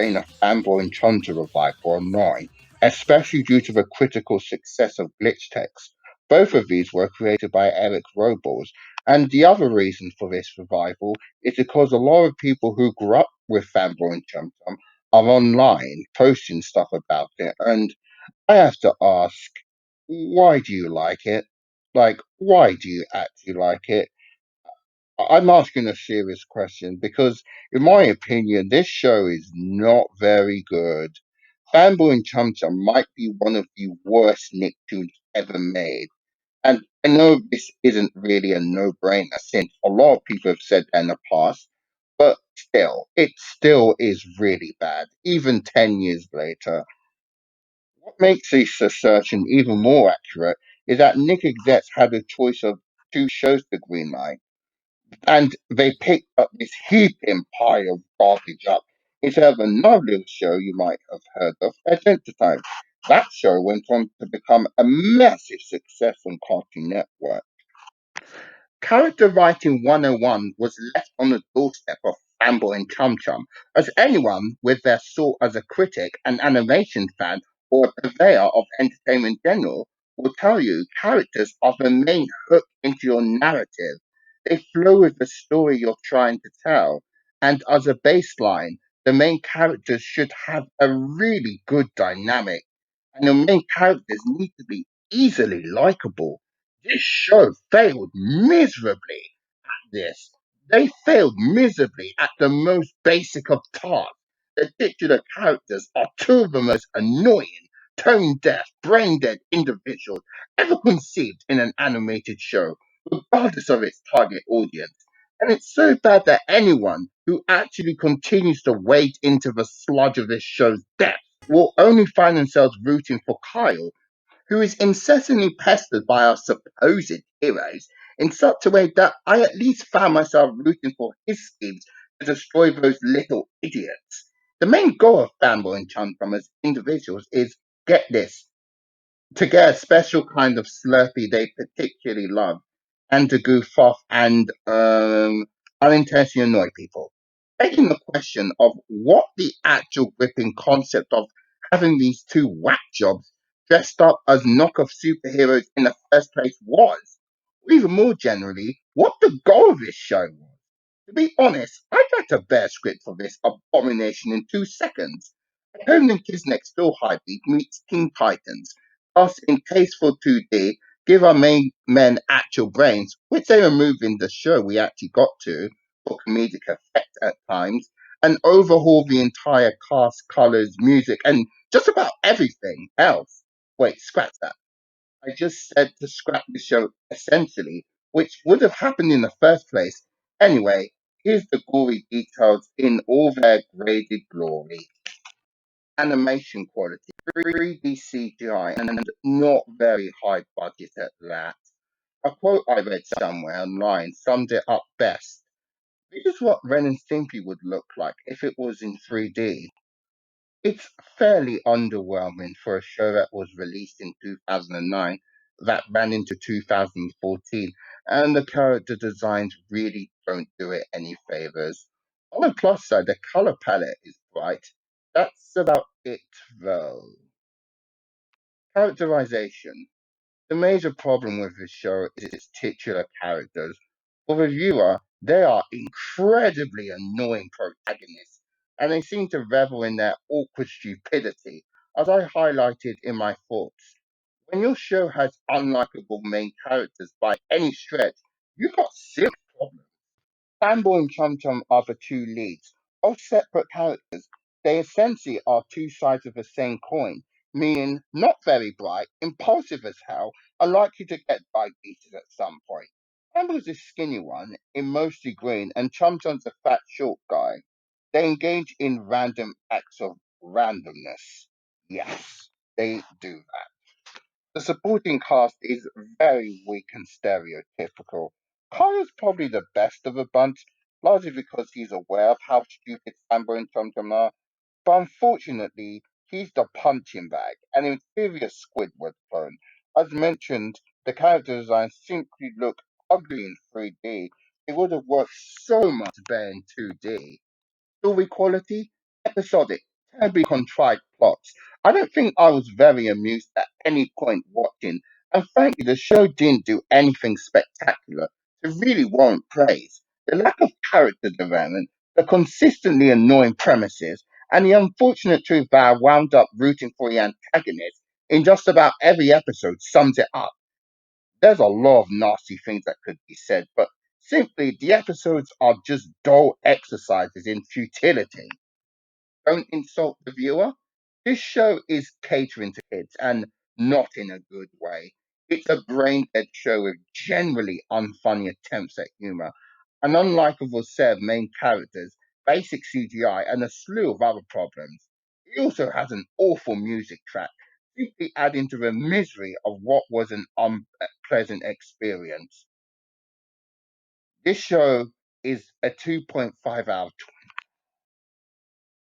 explain a Fanboy and Chum revival online, especially due to the critical success of glitch text. Both of these were created by Eric Robles, and the other reason for this revival is because a lot of people who grew up with Fanboy and Chum are online posting stuff about it, and I have to ask, why do you like it? Like, why do you actually like it? I'm asking a serious question because, in my opinion, this show is not very good. Fanboy and Chum Chum might be one of the worst Nicktoons ever made. And I know this isn't really a no brainer since a lot of people have said that in the past, but still, it still is really bad, even 10 years later. What makes this assertion even more accurate is that Nick execs had a choice of two shows to greenlight, and they picked up this heaping pile of garbage up instead of another little show you might have heard of, Adventure Time. That show went on to become a massive success on Cartoon Network. Character writing 101 was left on the doorstep of Fanboy and Chum Chum, as anyone with their soul as a critic, an animation fan, or a purveyor of entertainment in general will tell you characters are the main hook into your narrative. They flow with the story you're trying to tell, and as a baseline, the main characters should have a really good dynamic, and the main characters need to be easily likable. This show failed miserably at this. They failed miserably at the most basic of tasks. The titular characters are two of the most annoying, tone deaf, brain dead individuals ever conceived in an animated show, regardless of its target audience. And it's so bad that anyone who actually continues to wade into the sludge of this show's depth will only find themselves rooting for Kyle, who is incessantly pestered by our supposed heroes in such a way that I at least found myself rooting for his schemes to destroy those little idiots. The main goal of Fanboy and Chum as individuals is, get this, to get a special kind of Slurpee they particularly love, and to goof off and unintentionally annoy people. Begging the question of what the actual gripping concept of having these two whack jobs dressed up as knockoff superheroes in the first place was, or even more generally, what the goal of this show was. To be honest, I'd like a bear script for this abomination in 2 seconds. Home and Kids Next Door Hybrid meets Teen Titans. Us in tasteful 2D, give our main men actual brains, which they remove in the show we actually got to, for comedic effect at times, and overhaul the entire cast, colours, music, and just about everything else. Wait, scratch that. I just said to scrap the show essentially, which would have happened in the first place. Anyway, here's the gory details in all their graded glory. Animation quality, 3D CGI, and not very high budget at that. A quote I read somewhere online summed it up best. This is what Ren and Stimpy would look like if it was in 3D. It's fairly underwhelming for a show that was released in 2009 that ran into 2014, and the character designs really don't do it any favors. On the plus side, the color palette is bright. That's about it, though. Characterization. The major problem with this show is its titular characters. For the viewer, they are incredibly annoying protagonists, and they seem to revel in their awkward stupidity, as I highlighted in my thoughts. When your show has unlikable main characters by any stretch, you've got serious problems. Fanboy and Chum Chum are the two leads. Of separate characters, they essentially are two sides of the same coin, meaning not very bright, impulsive as hell, and likely to get diabetes at some point. Fanboy's a skinny one, in mostly green, and Chum Chum's a fat short guy. They engage in random acts of randomness. Yes, they do. The supporting cast is very weak and stereotypical. Kyle's probably the best of the bunch, largely because he's aware of how stupid Sambo and Tum are, but unfortunately, he's the punching bag, an inferior Squidward clone. As mentioned, the character designs simply look ugly in 3D. It would have worked so much better in 2D. Story quality, episodic, terribly contrived plots. I don't think I was very amused at any point watching, and frankly, the show didn't do anything spectacular to really warrant praise. The lack of character development, the consistently annoying premises, and the unfortunate truth that I wound up rooting for the antagonist in just about every episode sums it up. There's a lot of nasty things that could be said, but simply the episodes are just dull exercises in futility. Don't insult the viewer. This show is catering to kids and not in a good way. It's a brain dead show with generally unfunny attempts at humor, an unlikable set of main characters, basic CGI, and a slew of other problems. It also has an awful music track, simply adding to the misery of what was an unpleasant experience. This show is a 2.5 out of